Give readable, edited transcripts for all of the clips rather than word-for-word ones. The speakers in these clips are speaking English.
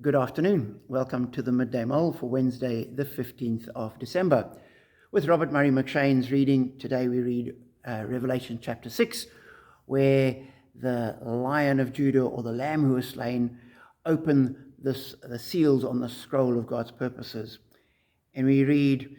Good afternoon. Welcome to the Midday Mull for Wednesday, the 15th of December. With Robert Murray McShane's reading, today we read Revelation chapter 6, where the Lion of Judah, or the Lamb who was slain, opened the seals on the scroll of God's purposes. And we read,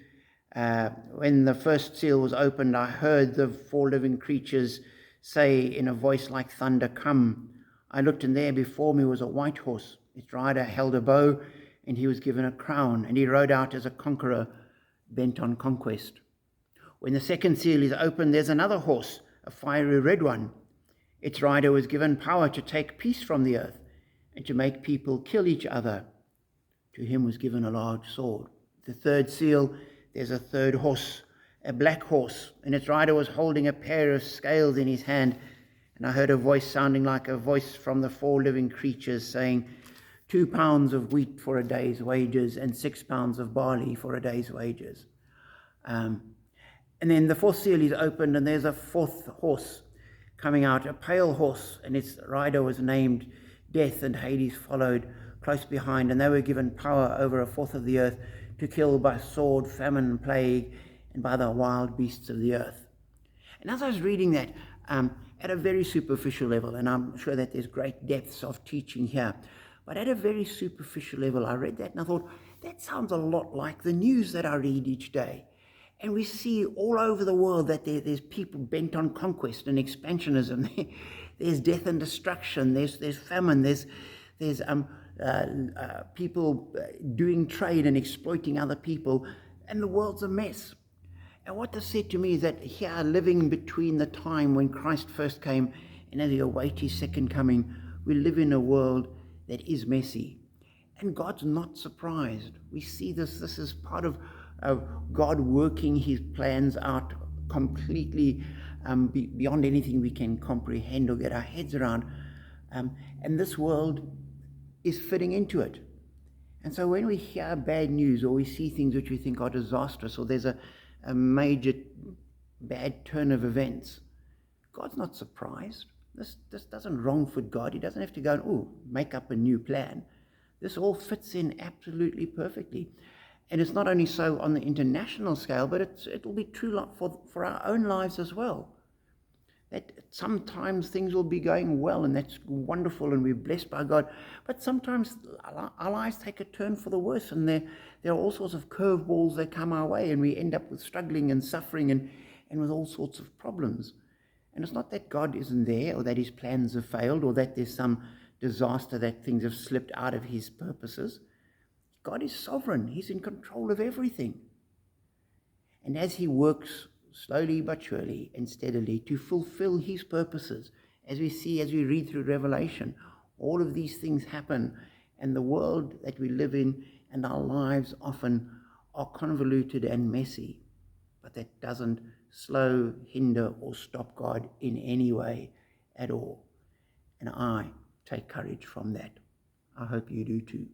when the first seal was opened, I heard the four living creatures say in a voice like thunder, "Come." I looked, and there before me was a white horse. Its rider held a bow, and he was given a crown, and he rode out as a conqueror bent on conquest. When the second seal is opened, there's another horse, a fiery red one. Its rider was given power to take peace from the earth and to make people kill each other. To him was given a large sword. The third seal, there's a third horse, a black horse, and its rider was holding a pair of scales in his hand. And I heard a voice sounding like a voice from the four living creatures saying, 2 pounds of wheat for a day's wages and 6 pounds of barley for a day's wages. And then the fourth seal is opened, and there's a fourth horse coming out, a pale horse, and its rider was named Death, and Hades followed close behind, and they were given power over a fourth of the earth to kill by sword, famine, plague, and by the wild beasts of the earth. And as I was reading that, at a very superficial level, and I'm sure that there's great depths of teaching here, but at a very superficial level, I read that and I thought, that sounds a lot like the news that I read each day. And we see all over the world that there's people bent on conquest and expansionism. There's death and destruction. There's famine. There's people doing trade and exploiting other people. And the world's a mess. And what this said to me is that here, living between the time when Christ first came and as we await his second coming, we live in a world that is messy. And God's not surprised. We see this is part of God working his plans out completely beyond anything we can comprehend or get our heads around. And this world is fitting into it. And so when we hear bad news, or we see things which we think are disastrous, or there's a major bad turn of events, God's not surprised. This doesn't wrong-foot God. He doesn't have to go and make up a new plan. This all fits in absolutely perfectly. And it's not only so on the international scale, but it'll be true for our own lives as well. That sometimes things will be going well, and that's wonderful, and we're blessed by God. But sometimes our lives take a turn for the worse, and there are all sorts of curveballs that come our way, and we end up with struggling and suffering and with all sorts of problems. And it's not that God isn't there, or that his plans have failed, or that there's some disaster, that things have slipped out of his purposes. God is sovereign. He's in control of everything. And as he works slowly but surely and steadily to fulfill his purposes, as we read through Revelation, all of these things happen, and the world that we live in and our lives often are convoluted and messy. But that doesn't slow, hinder, or stop God in any way at all. And I take courage from that. I hope you do too.